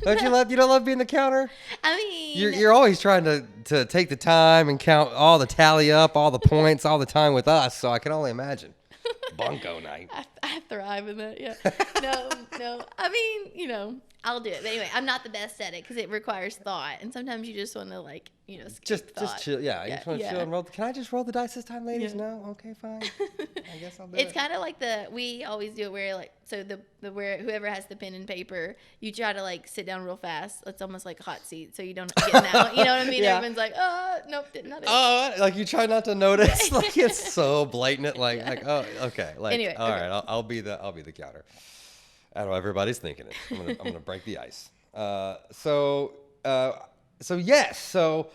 Don't you love? You don't love being the counter? I mean, You're always trying to take the time and count all the tally up, all the points, all the time with us. So I can only imagine. Bunko night. I thrive in that. Yeah. No. I mean, I'll do it. But anyway, I'm not the best at it because it requires thought, and sometimes you just want to skip thought. Just chill. Yeah, you just want to chill and roll. Can I just roll the dice this time, ladies? Yeah. No. Okay, fine. I guess I'll do It's it. kind of like we always do it where where whoever has the pen and paper, you try to sit down real fast. It's almost like a hot seat, so you don't get out. You know what I mean? Yeah. Everyone's like, nope, not it. Oh, like you try not to notice. Like it's so blatant. Like oh, okay. Like Anyway, all okay. right. I'll be the counter. I know everybody's thinking it. I'm gonna break the ice. So yes. So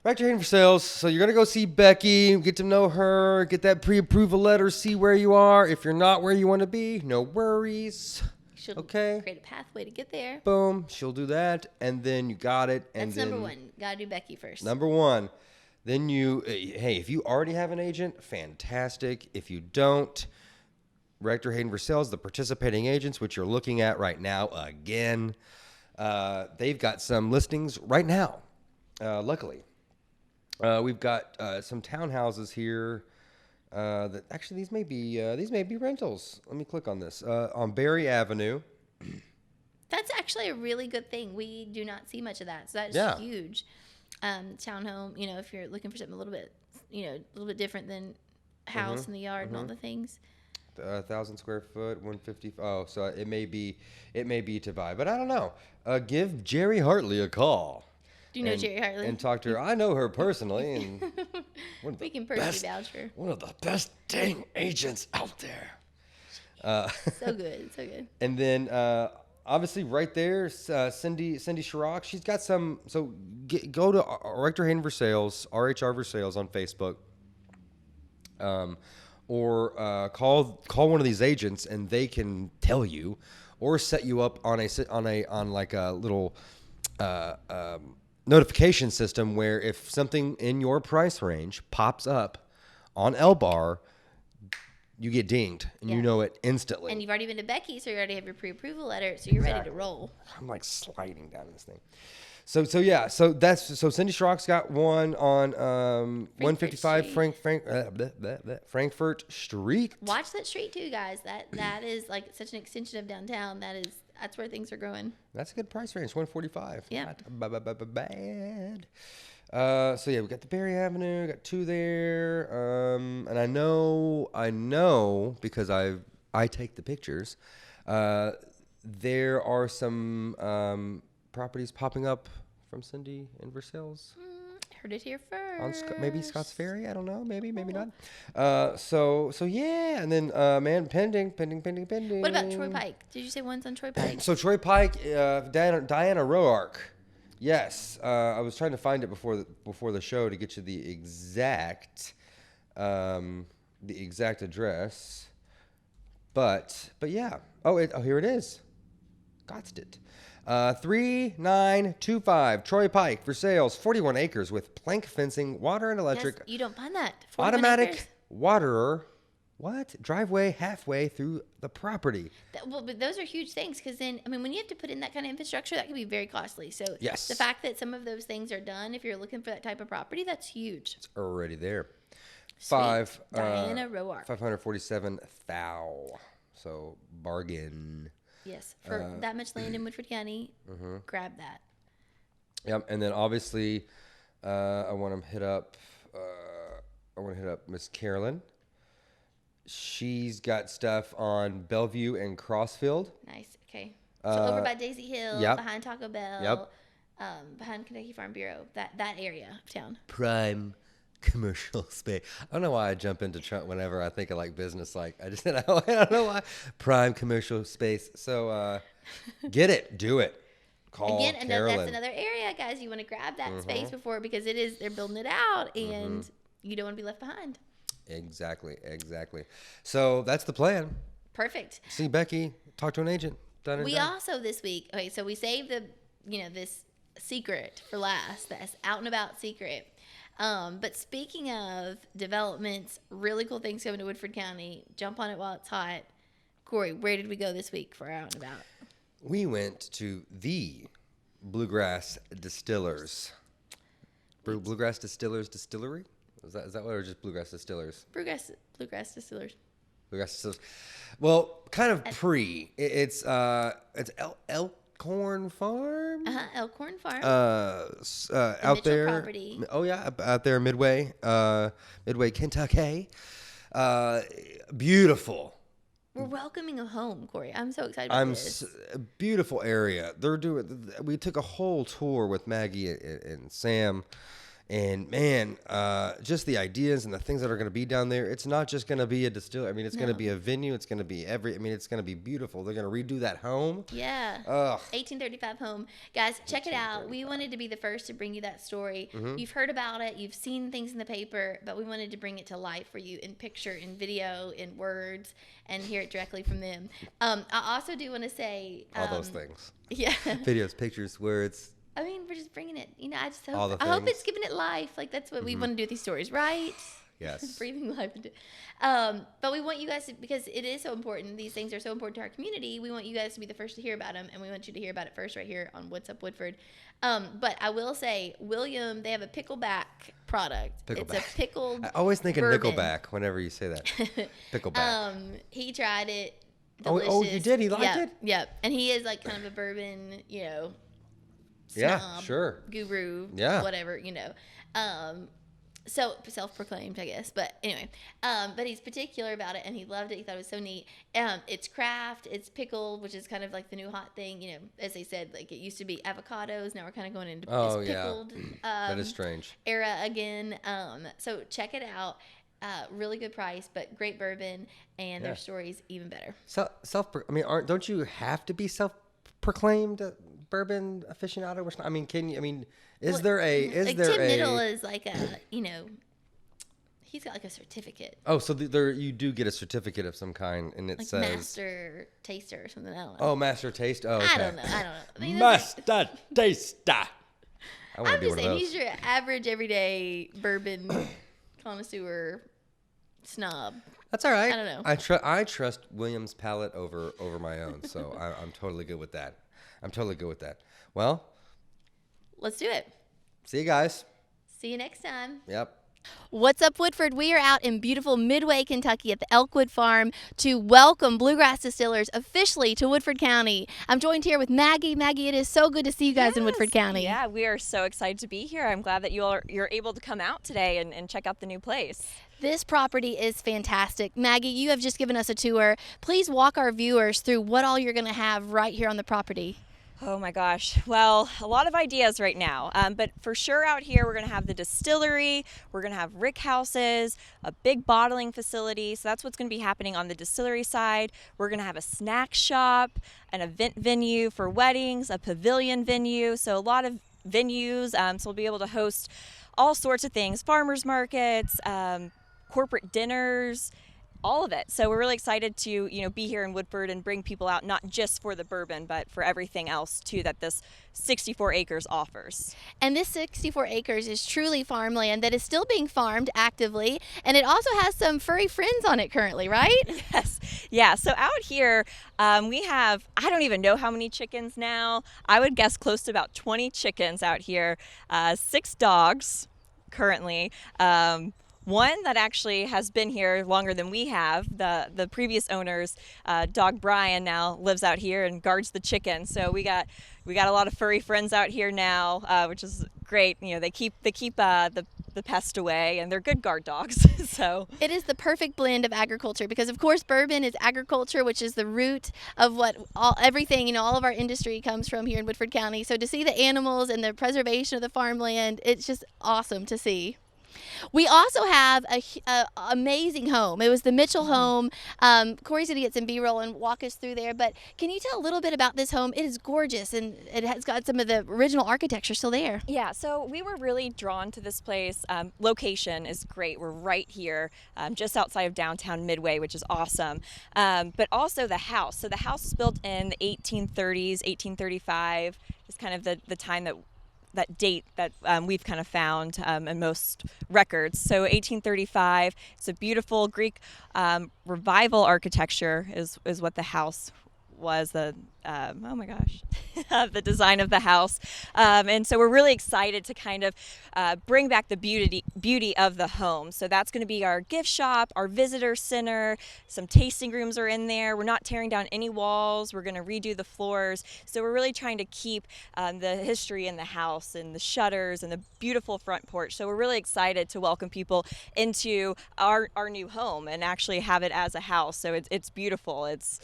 Rector Hayden for Sales. So you're gonna go see Becky, get to know her, get that pre-approval letter, see where you are. If you're not where you want to be, no worries. She'll Okay. create a pathway to get there. Boom. She'll do that, and then you got it. And That's then number 1. Gotta do Becky first. Number 1. Then hey, if you already have an agent, fantastic. If you don't, Rector Hayden Versailles, the participating agents, which you're looking at right now again, they've got some listings right now. Luckily, we've got some townhouses here. That actually these may be rentals. Let me click on this on Berry Avenue. That's actually a really good thing. We do not see much of that, so that's Yeah. huge. Townhome, if you're looking for something a little bit different than house in the yard and all the things. 1,000 square foot, 150. Oh, so it may be to buy, but I don't know. Give Jerry Hartley a call. Do you know Jerry Hartley? And talk to her. I know her personally, and We can personally vouch for her. one of the best dang agents out there. So good, so good. And then obviously right there, Cindy Chirac. She's got some. So go to Rector Hayden Versailles, RHR Versailles on Facebook. Or call one of these agents and they can tell you, or set you up on like a little notification system where if something in your price range pops up on LBAR, you get dinged and you know it instantly. And you've already been to Becky, so you already have your pre-approval letter, so you're ready to roll. I'm like sliding down this thing. So Cindy Schrock's got one on 155 Frankfurt Street. Watch that street too, guys. That is like such an extension of downtown. That's where things are going. That's a good price range, 145. Yeah. Not bad. So yeah, we got the Berry Avenue, got 2 there. And I know because I take the pictures. There are some properties popping up from Cindy in Versailles. Heard it here first. On maybe Scott's Ferry. I don't know. Maybe not. So yeah, and then man, pending. What about Troy Pike? Did you say one's on Troy Pike? So Troy Pike, Diana Roark. Yes, I was trying to find it before the show to get you the exact address. But yeah. Oh, here it is. Got's it. 3925 Troy Pike for sales. 41 acres with plank fencing, water and electric. Yes, you don't find that. 41 Automatic acres? waterer. What? Driveway halfway through the property. But those are huge things because then, I mean, when you have to put in that kind of infrastructure, that can be very costly. So Yes. the fact that some of those things are done, if you're looking for that type of property, that's huge. It's already there. Sweet. Diana Roark. 547 thou. So bargain. Yes, for that much land in Woodford County, grab that. Yep, and then obviously, I want to hit up Miss Carolyn. She's got stuff on Bellevue and Crossfield. Nice. Okay. So over by Daisy Hill, yep. behind Taco Bell, Yep. Behind Kentucky Farm Bureau, that area of town. Prime commercial space. I don't know why I jump into Trump whenever I think of like business. Like I don't know why. Prime commercial space. So get it, do it. Call Again, Carolyn. that's another area, guys. You want to grab that space before because they're building it out, and you don't want to be left behind. Exactly. So that's the plan. Perfect. See Becky, talk to an agent. Done and We done. also this week. Okay, so we saved this secret for last. That's out and about secret. But speaking of developments, really cool things coming to Woodford County. Jump on it while it's hot. Corey, where did we go this week for our out and about? We went to the Bluegrass Distillers. Bluegrass Distillers Distillery? Is that what, or just Bluegrass Distillers? Bluegrass Distillers. Bluegrass Distillers. Well, kind of It's Elkhorn Farm. Elkhorn Farm. Out there. Property. Oh yeah, out there, Midway, Kentucky. Beautiful. We're welcoming a home, Corey. I'm so excited about this. Beautiful area. We took a whole tour with Maggie and Sam. And man, just the ideas and the things that are going to be down there. It's not just going to be a distillery. I mean, it's going to be a venue. It's going to be it's going to be beautiful. They're going to redo that home. Yeah. 1835 home. Guys, check it out. We wanted to be the first to bring you that story. You've heard about it. You've seen things in the paper, but we wanted to bring it to life for you in picture, in video, in words, and hear it directly from them. I also do want to say... all those things. Yeah. Videos, pictures, words. I mean, we're just bringing it. I just All hope, the I hope things. it's giving it life. Like, that's what we want to do with these stories, right? Yes. Breathing life into it. But we want you guys to, because it is so important. These things are so important to our community. We want you guys to be the first to hear about them, and we want you to hear about it first right here on What's Up Woodford. But I will say, William, they have a pickleback product. Pickleback. It's a pickled I always think of bourbon. Nickelback whenever you say that. Pickleback. He tried it. Oh, Delicious. you did? He liked it? Yep. And he is like kind of a bourbon, Yeah, snob, sure. guru, Yeah. whatever, so self-proclaimed, I guess. But anyway, but he's particular about it, and he loved it. He thought it was so neat. It's craft, it's pickled, which is kind of like the new hot thing. As they said, like it used to be avocados. Now we're kind of going into this pickled That is strange. era again. So check it out. Really good price, but great bourbon, and their stories even better. Don't you have to be self-proclaimed bourbon aficionado? Is there Tim Middle is like he's got like a certificate. Oh, so you do get a certificate of some kind, and it Like says master taster or something. I don't know. Oh, master taste. Oh, okay. I don't know. I mean, Master taster. I want to I'm be just one of saying, those. he's your average, everyday bourbon connoisseur snob. That's all right. I don't know. I trust William's palate over my own, so I'm totally good with that. Well, Let's do it. see you guys. See you next time. Yep. What's up, Woodford? We are out in beautiful Midway, Kentucky at the Elkwood Farm to welcome Bluegrass Distillers officially to Woodford County. I'm joined here with Maggie. Maggie, it is so good to see you guys in Woodford County. Yeah, we are so excited to be here. I'm glad that you're able to come out today and check out the new place. This property is fantastic. Maggie, you have just given us a tour. Please walk our viewers through what all you're going to have right here on the property. Oh my gosh. Well, a lot of ideas right now. But for sure out here, we're going to have the distillery, we're going to have rick houses, a big bottling facility. So that's what's going to be happening on the distillery side. We're going to have a snack shop, an event venue for weddings, a pavilion venue. So a lot of venues. So we'll be able to host all sorts of things, farmers markets, corporate dinners, all of it. So we're really excited to, be here in Woodford and bring people out, not just for the bourbon, but for everything else too that this 64 acres offers. And this 64 acres is truly farmland that is still being farmed actively, and it also has some furry friends on it currently, right? Yes. Yeah. So out here, we have, I don't even know how many chickens now. I would guess close to about 20 chickens out here, 6 dogs currently. One that actually has been here longer than we have. The previous owner's dog Brian now lives out here and guards the chickens. So we got a lot of furry friends out here now, which is great. They keep the pest away, and they're good guard dogs. So it is the perfect blend of agriculture because, of course, bourbon is agriculture, which is the root of what everything, all of our industry comes from here in Woodford County. So to see the animals and the preservation of the farmland, it's just awesome to see. We also have a amazing home. It was the Mitchell home. Corey's going to get some B-roll and walk us through there. But can you tell a little bit about this home? It is gorgeous, and it has got some of the original architecture still there. Yeah, so we were really drawn to this place. Location is great. We're right here, just outside of downtown Midway, which is awesome. But also the house. So the house was built in the 1830s, 1835 is kind of the time that date that we've kind of found in most records. So 1835, it's a beautiful Greek revival architecture is what the house was. Oh my gosh, the design of the house. And so we're really excited to kind of bring back the beauty of the home. So that's going to be our gift shop, our visitor center, some tasting rooms are in there. We're not tearing down any walls. We're going to redo the floors. So we're really trying to keep the history in the house and the shutters and the beautiful front porch. So we're really excited to welcome people into our new home and actually have it as a house. So it's beautiful. It's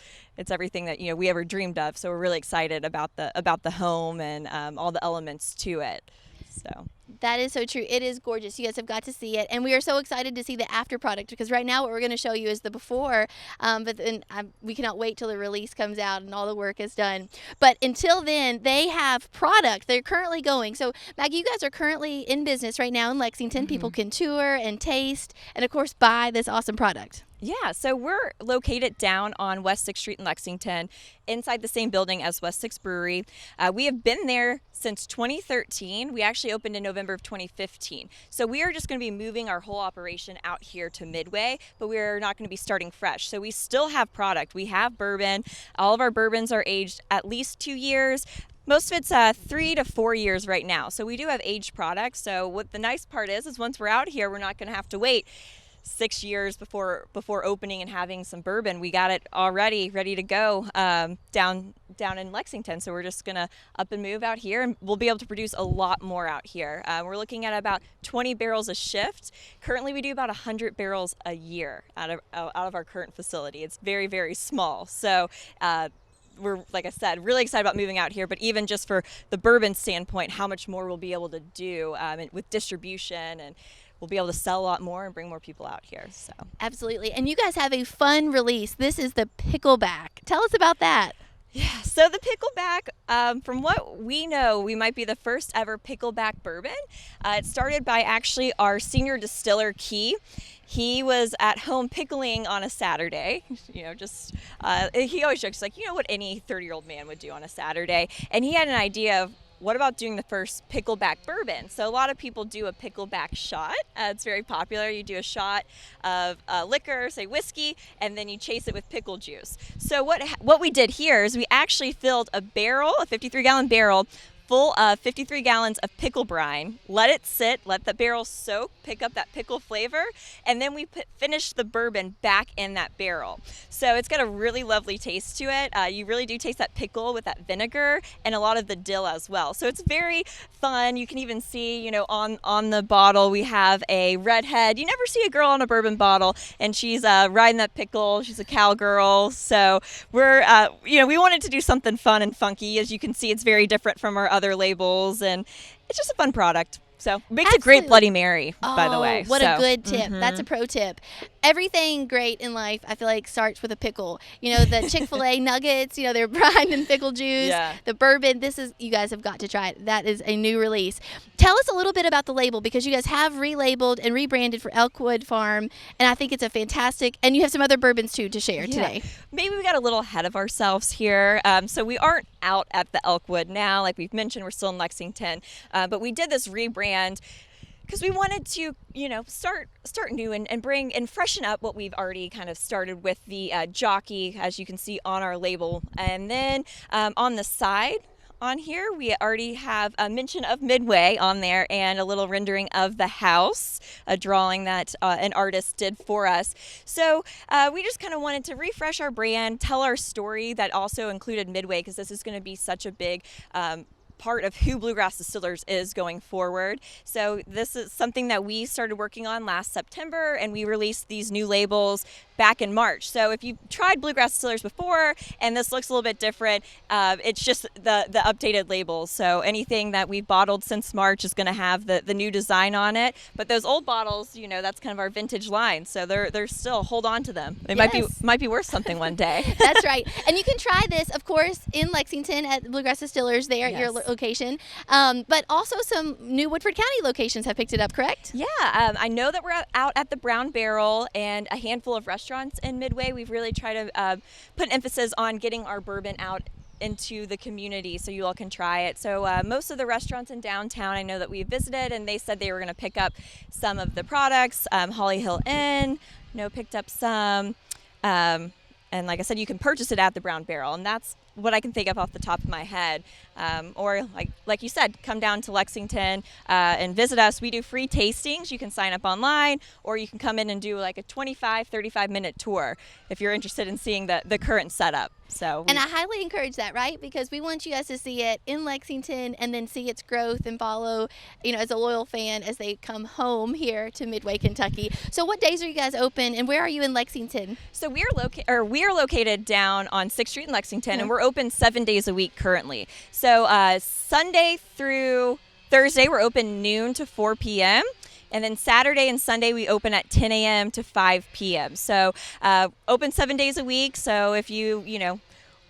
everything that we ever dreamed of. So we're really excited about the home and all the elements to it. So that is so true. It is gorgeous. You guys have got to see it, and we are so excited to see the after product because right now what we're going to show you is the before. But then we cannot wait till the release comes out and all the work is done. But until then, they have product. They're currently going. So Maggie, you guys are currently in business right now in Lexington. Mm-hmm. People can tour and taste, and of course buy this awesome product. Yeah, so we're located down on West 6th Street in Lexington, inside the same building as West 6th Brewery. We have been there since 2013. We actually opened in November of 2015. So we are just going to be moving our whole operation out here to Midway, but we're not going to be starting fresh. So we still have product. We have bourbon. All of our bourbons are aged at least 2 years. Most of it's 3 to 4 years right now. So we do have aged products. So what the nice part is once we're out here, we're not going to have to wait 6 years before opening and having some bourbon. We got it already ready to go down in Lexington. So we're just gonna up and move out here, and we'll be able to produce a lot more out here. We're looking at about 20 barrels a shift. Currently, we do about 100 barrels a year out of our current facility. It's very, very small. So we're, like I said, really excited about moving out here, but even just for the bourbon standpoint, how much more we'll be able to do with distribution, and we'll be able to sell a lot more and bring more people out here. So absolutely. And you guys have a fun release. This is the Pickleback. Tell us about that. Yeah, so the Pickleback, from what we know, we might be the first ever Pickleback bourbon. It started by actually our senior distiller, Key. He was at home pickling on a Saturday, he always jokes like, what any 30-year-old man would do on a Saturday. And he had an idea of, what about doing the first pickleback bourbon? So a lot of people do a pickleback shot. It's very popular. You do a shot of liquor, say whiskey, and then you chase it with pickle juice. So what we did here is we actually filled a 53-gallon barrel full of 53 gallons of pickle brine, let it sit, let the barrel soak, pick up that pickle flavor, and then we finish the bourbon back in that barrel. So it's got a really lovely taste to it. You really do taste that pickle with that vinegar and a lot of the dill as well. So it's very fun. You can even see, you know, on the bottle we have a redhead. You never see a girl on a bourbon bottle, and she's riding that pickle. She's a cowgirl. So we're, you know, we wanted to do something fun and funky. As you can see, it's very different from our other labels, and it's just a fun product. So makes a great Bloody Mary, by the way. What a good tip. That's a pro tip. Everything great in life, I feel like, starts with a pickle. You know, the Chick-fil-A nuggets, you know, they're brined in pickle juice. Yeah. The bourbon, you guys have got to try it. That is a new release. Tell us a little bit about the label, because you guys have relabeled and rebranded for Elkwood Farm, and I think it's a fantastic, and you have some other bourbons too to share today. Maybe we got a little ahead of ourselves here. So we aren't out at the Elkwood now. Like we've mentioned, we're still in Lexington. But we did this rebrand because we wanted to, you know, start new and bring and freshen up what we've already kind of started with the jockey, as you can see on our label. And then on the side on here, we already have a mention of Midway on there and a little rendering of the house, a drawing that an artist did for us. So we just kind of wanted to refresh our brand, tell our story that also included Midway, because this is going to be such a big part of who Bluegrass Distillers is going forward. So this is something that we started working on last September, and we released these new labels back in March. So if you've tried Bluegrass Distillers before and this looks a little bit different, it's just the updated labels. So anything that we've bottled since March is going to have the new design on it. But those old bottles, you know, that's kind of our vintage line. So they're still, hold on to them. They might be worth something one day. That's right. And you can try this, of course, in Lexington at Bluegrass Distillers there at your location. But also some new Woodford County locations have picked it up, correct? Yeah. I know that we're out at the Brown Barrel and a handful of restaurants in Midway. We've really tried to put an emphasis on getting our bourbon out into the community so you all can try it. So most of the restaurants in downtown I know that we visited, and they said they were going to pick up some of the products. Holly Hill Inn, picked up some. And like I said, you can purchase it at the Brown Barrel, and that's what I can think of off the top of my head. Or like you said, come down to Lexington and visit us. We do free tastings. You can sign up online, or you can come in and do like a 35 minute tour if you're interested in seeing the current setup. And I highly encourage that, right? Because we want you guys to see it in Lexington and then see its growth and follow, as a loyal fan as they come home here to Midway, Kentucky. So what days are you guys open, and where are you in Lexington? So we are located down on 6th Street in Lexington, and we're open 7 days a week currently. So Sunday through Thursday, we're open noon to 4 p.m., and then Saturday and Sunday, we open at 10 a.m. to 5 p.m. So open 7 days a week. So if you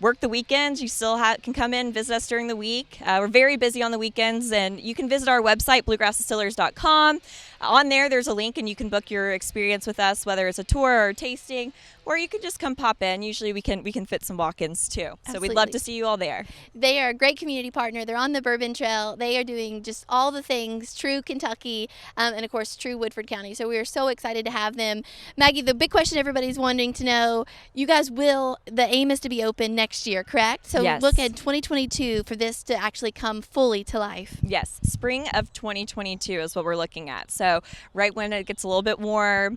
work the weekends, you still can come in and visit us during the week. We're very busy on the weekends, and you can visit our website, bluegrassdistillers.com. On there, there's a link, and you can book your experience with us, whether it's a tour or tasting, or you could just come pop in. Usually we can fit some walk-ins too. So Absolutely. we'd love to see you all there. They are a great community partner. They're on the Bourbon Trail. They are doing just all the things, true Kentucky, and of course, true Woodford County. So we are so excited to have them. Maggie, the big question everybody's wanting to know, you guys the aim is to be open next year, correct? So Yes. Look at 2022 for this to actually come fully to life. Yes, spring of 2022 is what we're looking at. So right when it gets a little bit warmer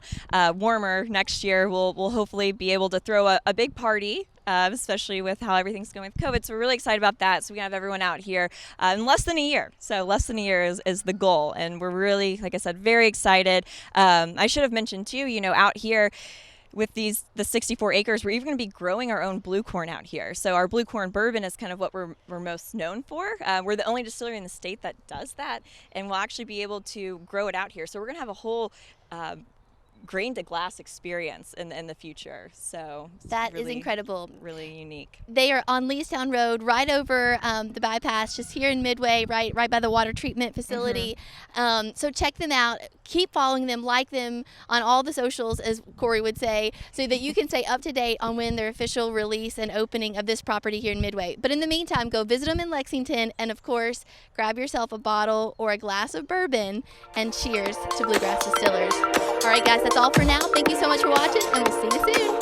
next year, we'll hopefully be able to throw a big party, especially with how everything's going with COVID. So we're really excited about that. So we have everyone out here in less than a year. So less than a year is the goal. And we're really, like I said, very excited. I should have mentioned too, out here with the 64 acres, we're even going to be growing our own blue corn out here. So our blue corn bourbon is kind of what we're most known for. We're the only distillery in the state that does that, and we'll actually be able to grow it out here. So we're going to have a whole grain to glass experience in the future. So that is incredible. Really unique. They are on Leestown Road, right over the bypass, just here in Midway, right by the water treatment facility. So check them out. Keep following them, like them on all the socials, as Corey would say, so that you can stay up to date on when their official release and opening of this property here in Midway. But in the meantime, go visit them in Lexington, and of course, grab yourself a bottle or a glass of bourbon, and cheers to Bluegrass Distillers. All right, guys, that's all for now. Thank you so much for watching, and we'll see you soon.